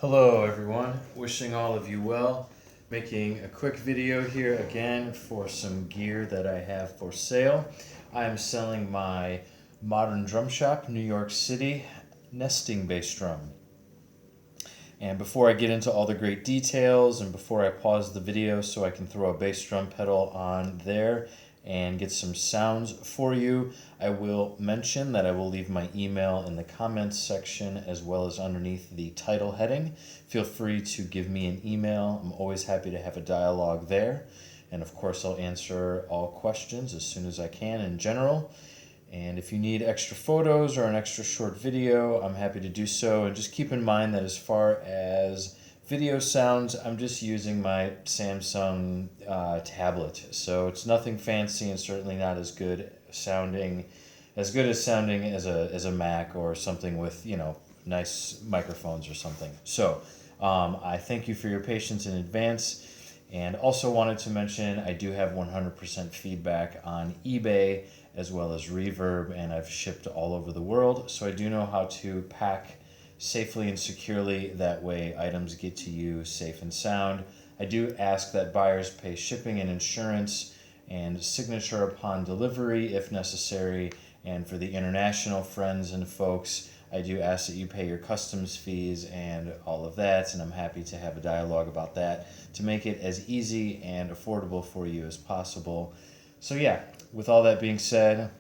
Hello everyone, wishing all of you well. Making a quick video here again for some gear that I have for sale. I am selling my Modern Drum Shop, New York City, nesting bass drum. And before I get into all the great details and before I pause the video so I can throw a bass drum pedal on there and get some sounds for you, I will mention that I will leave my email in the comments section as well as underneath the title heading. Feel free to give me an email. I'm always happy to have a dialogue there. And of course, I'll answer all questions as soon as I can in general. And if you need extra photos or an extra short video, I'm happy to do so. And just keep in mind that as far as video sounds, I'm just using my Samsung tablet. So it's nothing fancy and certainly not as good sounding as a Mac or something with, nice microphones or something. So I thank you for your patience in advance. And also wanted to mention I do have 100% feedback on eBay as well as Reverb, and I've shipped all over the world. So I do know how to pack safely and securely. That way items get to you safe and sound. I do ask that buyers pay shipping and insurance and signature upon delivery if necessary. And for the international friends and folks, I do ask that you pay your customs fees and all of that, and I'm happy to have a dialogue about that to make it as easy and affordable for you as possible. So yeah, with all that being said,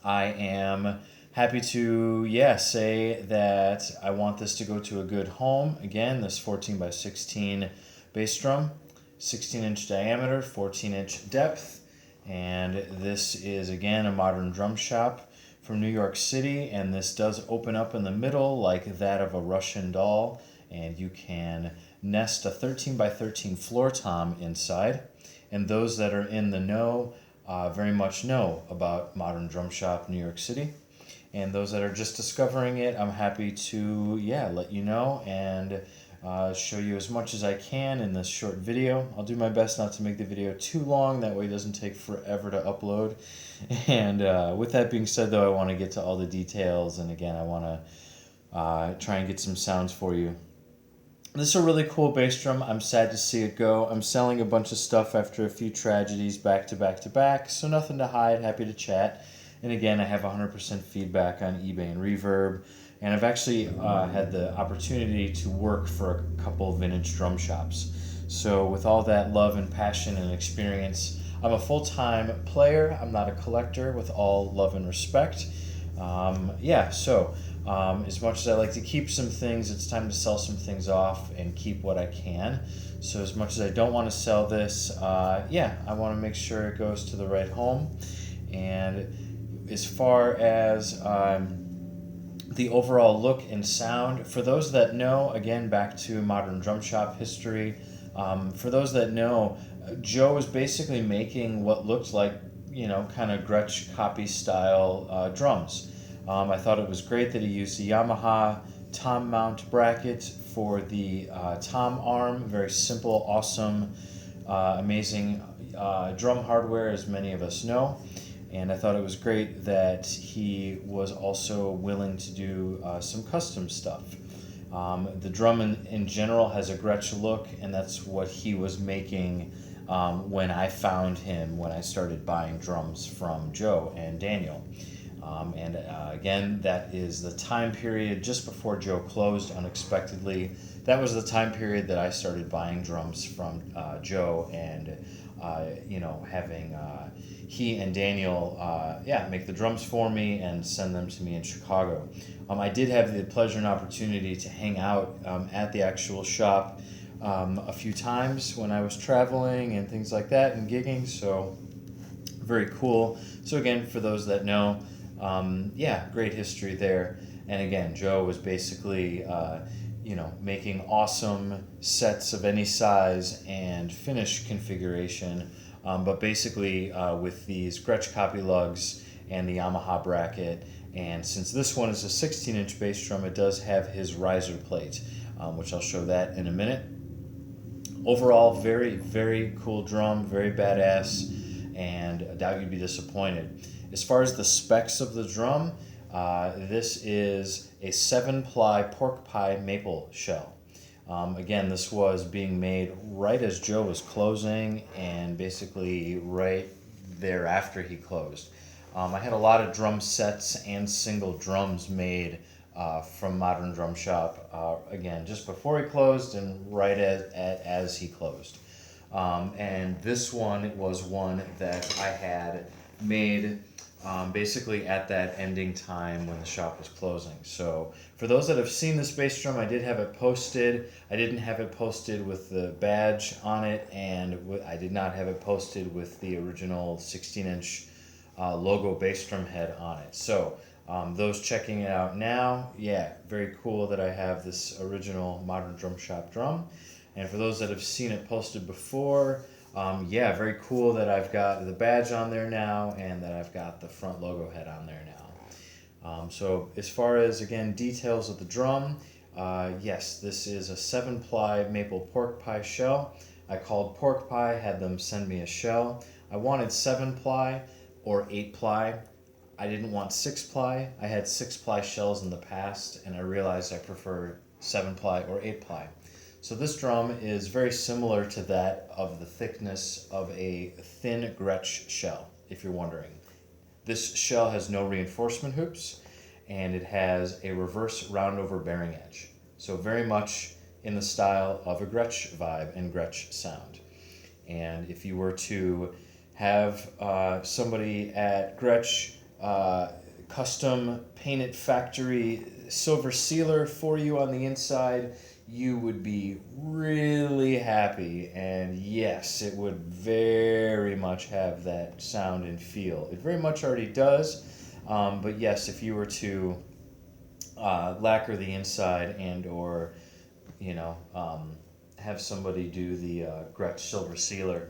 I am happy to say that I want this to go to a good home. Again, this 14 by 16 bass drum, 16-inch diameter, 14-inch depth, and this is again a Modern Drum Shop from New York City, and this does open up in the middle like that of a Russian doll, and you can nest a 13 by 13 floor tom inside. And those that are in the know very much know about Modern Drum Shop New York City. And those that are just discovering it, I'm happy to let you know and show you as much as I can in this short video. I'll do my best not to make the video too long, that way it doesn't take forever to upload. And with that being said though, I want to get to all the details, and again I want to try and get some sounds for you. This is a really cool bass drum. I'm sad to see it go. I'm selling a bunch of stuff after a few tragedies back to back to back, so nothing to hide, happy to chat. And again, I have 100% feedback on eBay and Reverb. And I've actually had the opportunity to work for a couple vintage drum shops. So with all that love and passion and experience, I'm a full-time player. I'm not a collector, with all love and respect. As much as I like to keep some things, it's time to sell some things off and keep what I can. So as much as I don't want to sell this, I want to make sure it goes to the right home. And as far as the overall look and sound, for those that know, again, back to Modern Drum Shop history, for those that know, Joe was basically making what looked like, kind of Gretsch copy style drums. I thought it was great that he used the Yamaha tom mount bracket for the tom arm. Very simple, awesome, amazing drum hardware, as many of us know. And I thought it was great that he was also willing to do some custom stuff. The drum in general has a Gretsch look, and that's what he was making when I found him, when I started buying drums from Joe and Daniel. Again, that is the time period just before Joe closed unexpectedly. That was the time period that I started buying drums from Joe, and having he and Daniel make the drums for me and send them to me in Chicago. I did have the pleasure and opportunity to hang out at the actual shop a few times when I was traveling and things like that and gigging, so very cool. So again, for those that know, great history there. And again, Joe was basically making awesome sets of any size and finish configuration, but basically with these Gretsch copy lugs and the Yamaha bracket. And since this one is a 16-inch bass drum, it does have his riser plate, which I'll show that in a minute. Overall, very, very cool drum, very badass, and I doubt you'd be disappointed. As far as the specs of the drum, this is a 7-ply pork pie maple shell. Again, this was being made right as Joe was closing and basically right there after he closed. I had a lot of drum sets and single drums made from Modern Drum Shop, again, just before he closed and right as he closed. And this one was one that I had made basically at that ending time when the shop was closing. So for those that have seen this bass drum, I did have it posted. I didn't have it posted with the badge on it, and I did not have it posted with the original 16-inch logo bass drum head on it. So those checking it out now, yeah, very cool that I have this original Modern Drum Shop drum. And for those that have seen it posted before, yeah, very cool that I've got the badge on there now and that I've got the front logo head on there now. So as far as, again, details of the drum, yes, this is a 7-ply maple pork pie shell. I called pork pie, had them send me a shell. I wanted 7-ply or 8-ply. I didn't want 6-ply. I had 6-ply shells in the past, and I realized I prefer 7-ply or 8-ply. So this drum is very similar to that of the thickness of a thin Gretsch shell, if you're wondering. This shell has no reinforcement hoops, and it has a reverse roundover bearing edge. So very much in the style of a Gretsch vibe and Gretsch sound. And if you were to have somebody at Gretsch custom painted factory silver sealer for you on the inside, you would be really happy, and yes, it would very much have that sound and feel. It very much already does, but yes, if you were to lacquer the inside and or have somebody do the Gretsch silver sealer,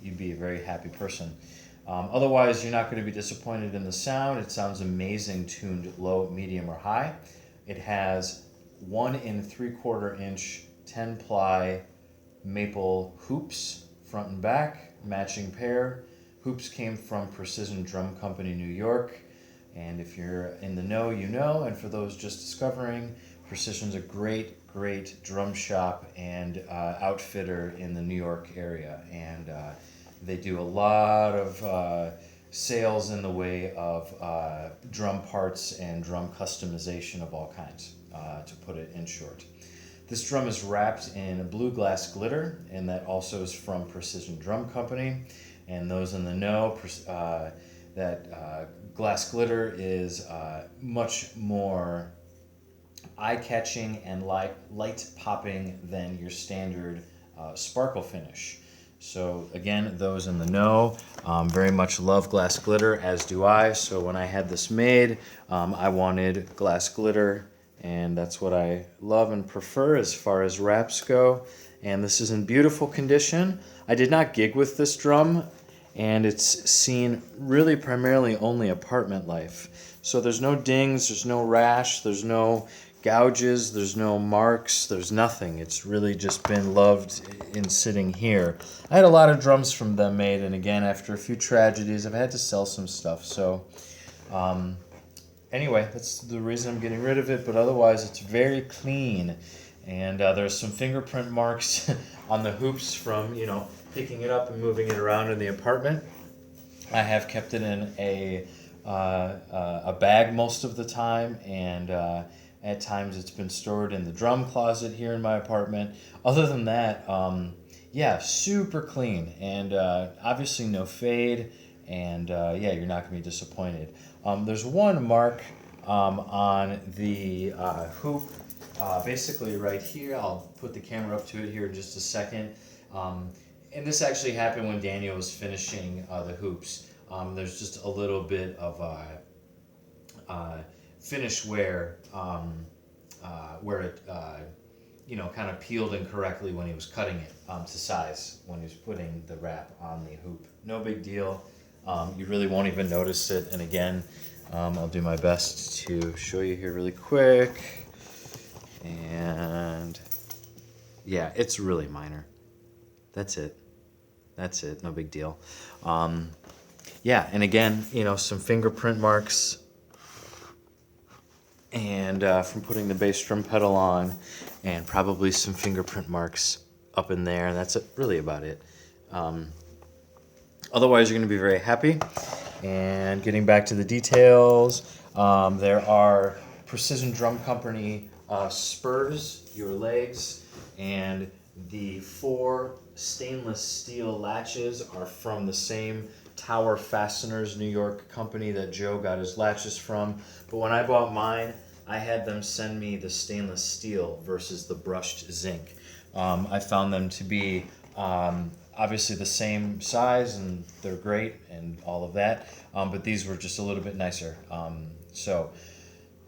you'd be a very happy person. Otherwise, you're not going to be disappointed in the sound. It sounds amazing tuned low, medium, or high. It has 1 3/4 inch 10-ply maple hoops, front and back, matching pair. Hoops came from Precision Drum Company, New York. And if you're in the know, you know. And for those just discovering, Precision's a great, great drum shop and outfitter in the New York area. And they do a lot of sales in the way of drum parts and drum customization of all kinds, to put it in short. This drum is wrapped in blue glass glitter, and that also is from Precision Drum Company. And those in the know, that glass glitter is much more eye-catching and light-popping than your standard sparkle finish. So again, those in the know very much love glass glitter, as do I. So when I had this made, I wanted glass glitter, and that's what I love and prefer as far as wraps go. And this is in beautiful condition. I did not gig with this drum, and it's seen really primarily only apartment life. So there's no dings, there's no rash, there's no gouges, there's no marks, there's nothing. It's really just been loved in sitting here. I had a lot of drums from them made, and again, after a few tragedies, I've had to sell some stuff. So anyway, that's the reason I'm getting rid of it, but otherwise it's very clean. And there's some fingerprint marks on the hoops from, picking it up and moving it around in the apartment. I have kept it in a bag most of the time, and at times it's been stored in the drum closet here in my apartment. Other than that, yeah, super clean, and obviously no fade, and yeah, you're not going to be disappointed. There's one mark on the hoop, basically right here. I'll put the camera up to it here in just a second. And this actually happened when Daniel was finishing the hoops. There's just a little bit of finish wear where it kind of peeled incorrectly when he was cutting it to size when he was putting the wrap on the hoop. No big deal. You really won't even notice it. And again, I'll do my best to show you here really quick. And yeah, it's really minor. That's it. No big deal. Yeah, and again, some fingerprint marks and from putting the bass drum pedal on, and probably some fingerprint marks up in there, and that's really about it. Otherwise, you're going to be very happy. And getting back to the details, there are Precision Drum Company spurs, your legs, and the 4 stainless steel latches are from the same Tower Fasteners New York company that Joe got his latches from. But when I bought mine, I had them send me the stainless steel versus the brushed zinc. I found them to be obviously the same size, and they're great and all of that, but these were just a little bit nicer.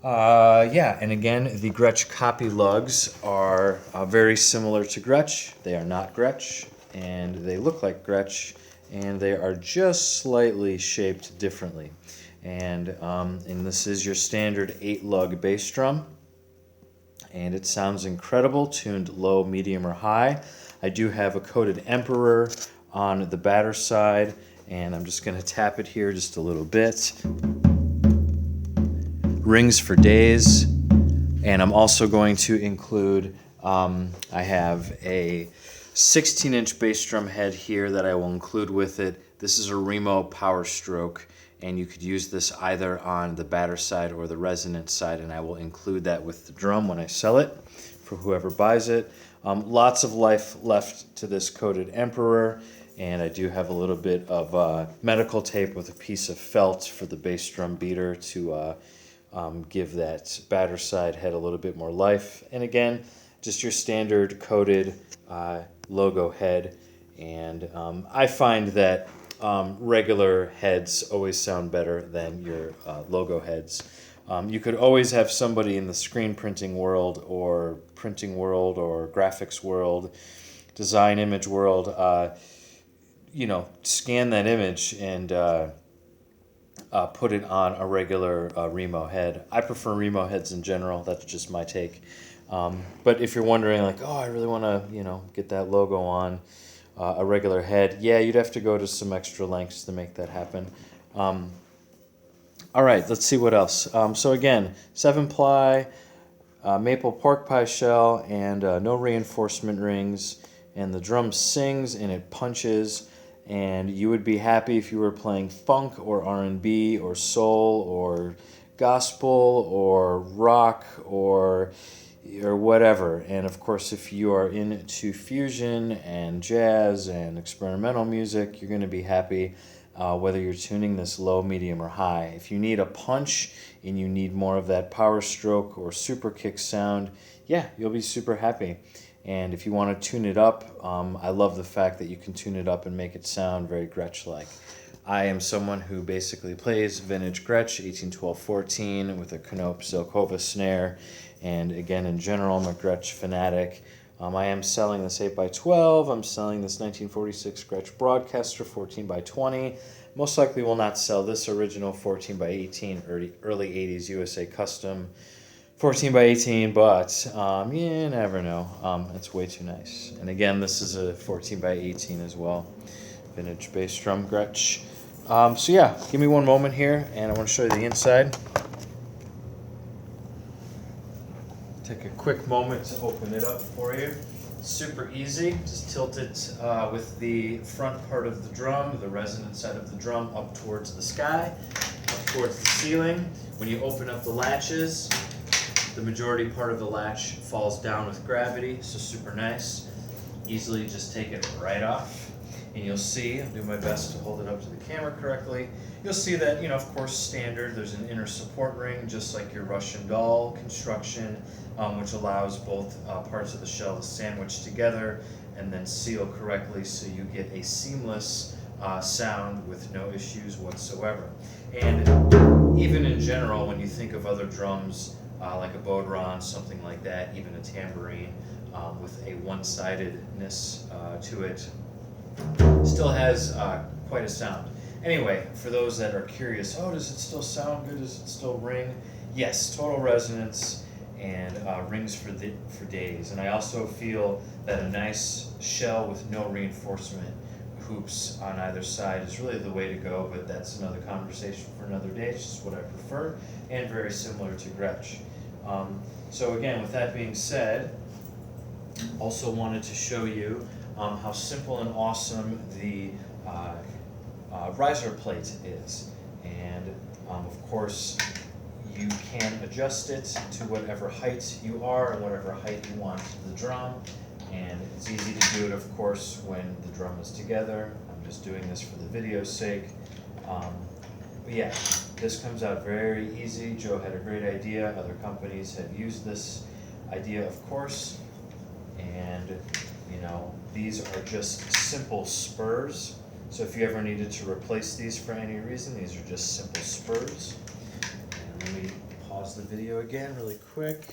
Yeah, and again, the Gretsch copy lugs are very similar to Gretsch. They are not Gretsch, and they look like Gretsch, and they are just slightly shaped differently. And this is your standard 8-lug bass drum, and it sounds incredible, tuned low, medium, or high. I do have a coated Emperor on the batter side, and I'm just going to tap it here just a little bit. Rings for days, and I'm also going to include, I have a 16-inch bass drum head here that I will include with it. This is a Remo Power Stroke, and you could use this either on the batter side or the resonance side, and I will include that with the drum when I sell it for whoever buys it. Lots of life left to this coated Emperor, and I do have a little bit of medical tape with a piece of felt for the bass drum beater to give that batter side head a little bit more life. And again, just your standard coated logo head. And I find that regular heads always sound better than your logo heads. You could always have somebody in the screen printing world or graphics world, design image world, scan that image and put it on a regular Remo head. I prefer Remo heads in general. That's just my take. But if you're wondering, like, oh, I really want to, get that logo on a regular head, yeah, you'd have to go to some extra lengths to make that happen. All right, let's see what else. So again, 7-ply, maple pork pie shell, and no reinforcement rings. And the drum sings and it punches. And you would be happy if you were playing funk or R&B or soul or gospel or rock or whatever. And of course, if you are into fusion and jazz and experimental music, you're going to be happy whether you're tuning this low, medium, or high. If you need a punch and you need more of that power stroke or super kick sound, yeah, you'll be super happy. And if you want to tune it up, I love the fact that you can tune it up and make it sound very Gretsch-like. I am someone who basically plays vintage Gretsch 1812-14 with a Knoop Zelkova snare. And again, in general, I'm a Gretsch fanatic. I am selling this 8x12. I'm selling this 1946 Gretsch Broadcaster 14x20. Most likely will not sell this original 14x18 early 80s USA Custom 14x18, but you never know. It's way too nice. And again, this is a 14x18 as well. Vintage bass drum Gretsch. So yeah, give me one moment here, and I want to show you the inside. Take a quick moment to open it up for you. Super easy. Just tilt it with the front part of the drum, the resonant side of the drum, up towards the sky, up towards the ceiling. When you open up the latches, the majority part of the latch falls down with gravity, so super nice. Easily just take it right off. And you'll see, I'll do my best to hold it up to the camera correctly. You'll see that, of course, standard, there's an inner support ring, just like your Russian doll construction, which allows both parts of the shell to sandwich together and then seal correctly so you get a seamless sound with no issues whatsoever. And even in general, when you think of other drums, like a bodhran, something like that, even a tambourine with a one-sidedness to it, still has quite a sound. Anyway, for those that are curious, does it still sound good? Does it still ring? Yes, total resonance and rings for days. And I also feel that a nice shell with no reinforcement hoops on either side is really the way to go, but that's another conversation for another day. It's just what I prefer, and very similar to Gretsch. So again, with that being said, also wanted to show you how simple and awesome the riser plate is. And of course, you can adjust it to whatever height you are and whatever height you want the drum. And it's easy to do it, of course, when the drum is together. I'm just doing this for the video's sake. But yeah, this comes out very easy. Joe had a great idea. Other companies have used this idea, of course. And, you know, these are just simple spurs. So if you ever needed to replace these for any reason, these are just simple spurs. And let me pause the video again really quick.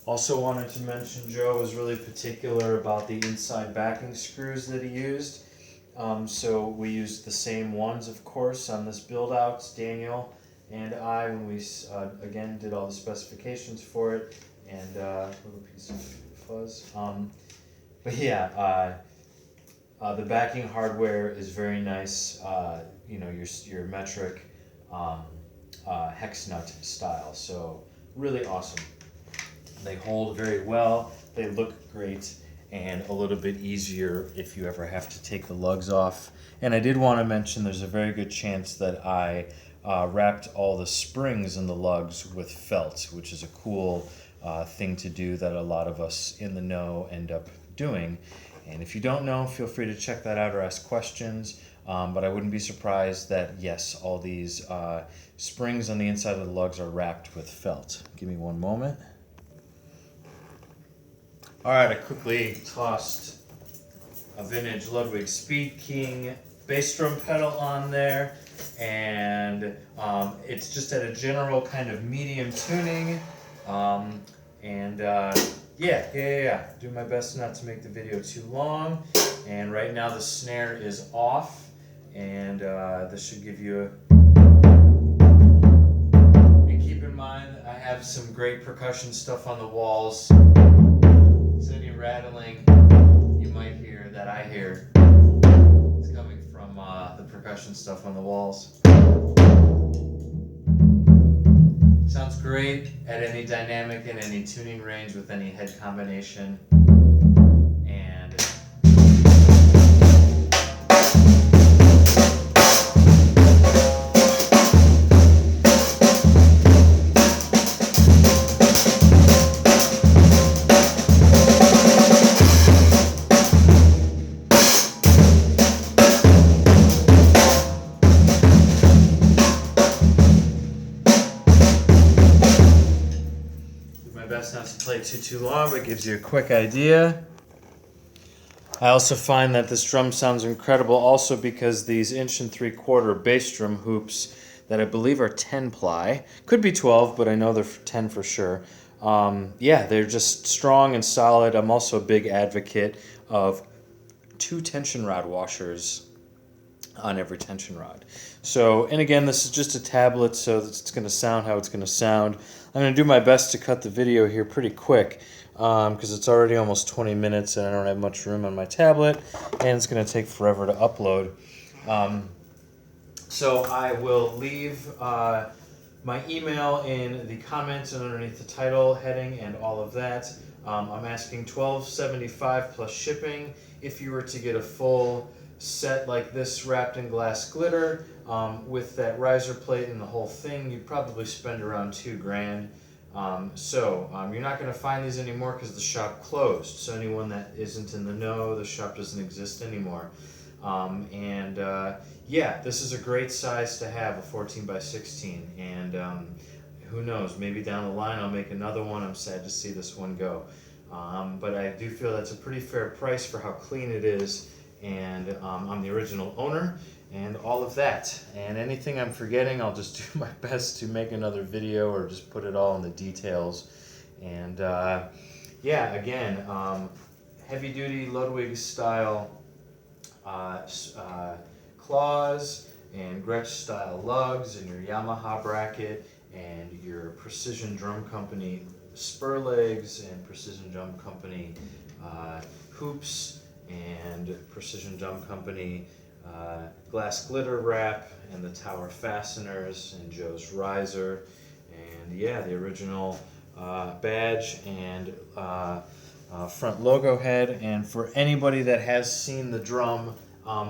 Also wanted to mention Joe was really particular about the inside backing screws that he used. So we used the same ones, of course, on this build out. Daniel and I, when we again did all the specifications for it, and a little piece of fuzz. But yeah, the backing hardware is very nice. You know, your metric hex nut style. So really awesome. They hold very well. They look great. And a little bit easier if you ever have to take the lugs off. And I did want to mention there's a very good chance that I wrapped all the springs in the lugs with felt, which is a cool thing to do that a lot of us in the know end up doing. And if you don't know, feel free to check that out or ask questions. But I wouldn't be surprised that, yes, all these springs on the inside of the lugs are wrapped with felt. Give me one moment. All right, I quickly tossed a vintage Ludwig Speed King bass drum pedal on there, and it's just at a general kind of medium tuning, yeah. Do my best not to make the video too long, and right now the snare is off, and this should give you and keep in mind I have some great percussion stuff on the walls. So any rattling you might hear that I hear, it's coming from the percussion stuff on the walls. Sounds great at any dynamic and any tuning range with any head combination. And best not to play too long, but gives you a quick idea. I also find that this drum sounds incredible also because these 1 3/4 bass drum hoops that I believe are 10 ply, could be 12, but I know they're 10 for sure. Yeah, they're just strong and solid. I'm also a big advocate of 2 tension rod washers on every tension rod. So, and again, this is just a tablet, so it's going to sound how it's going to sound. I'm going to do my best to cut the video here pretty quick because it's already almost 20 minutes and I don't have much room on my tablet, and it's going to take forever to upload. So I will leave my email in the comments and underneath the title heading and all of that. I'm asking $12.75 plus shipping. If you were to get a full set like this wrapped in glass glitter with that riser plate and the whole thing, you'd probably spend around $2,000. You're not going to find these anymore because the shop closed. So anyone that isn't in the know, the shop doesn't exist anymore. Yeah, this is a great size to have, a 14x16, and who knows, maybe down the line I'll make another one. I'm sad to see this one go. But I do feel that's a pretty fair price for how clean it is, and I'm the original owner and all of that. And anything I'm forgetting, I'll just do my best to make another video or just put it all in the details. And yeah, again, heavy duty Ludwig style claws and Gretsch style lugs and your Yamaha bracket and your Precision Drum Company spur legs and Precision Drum Company hoops and Precision Drum Company glass glitter wrap and the tower fasteners and Joe's riser, and yeah, the original badge and front logo head. And for anybody that has seen the drum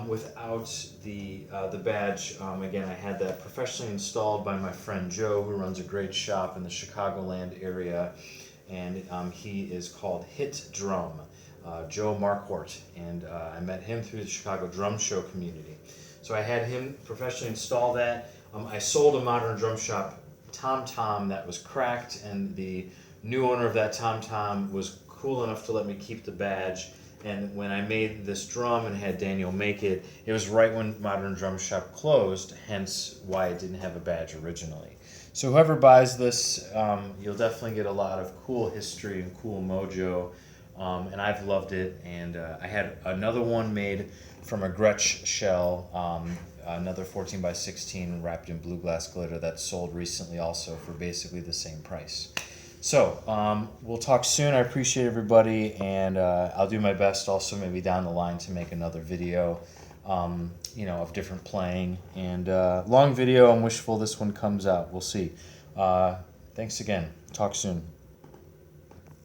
without the badge, again, I had that professionally installed by my friend Joe, who runs a great shop in the Chicagoland area, and he is called Hit Drum, Joe Marquardt, and I met him through the Chicago Drum Show community. So I had him professionally install that. I sold a Modern Drum Shop tom-tom that was cracked, and the new owner of that tom-tom was cool enough to let me keep the badge. And when I made this drum and had Daniel make it, it was right when Modern Drum Shop closed, hence why it didn't have a badge originally. So whoever buys this, you'll definitely get a lot of cool history and cool mojo, and I've loved it. And I had another one made from a Gretsch shell, another 14 by 16 wrapped in blue glass glitter that sold recently also for basically the same price. So we'll talk soon. I appreciate everybody, and I'll do my best also maybe down the line to make another video, of different playing. And long video, I'm wishful this one comes out. We'll see. Thanks again. Talk soon.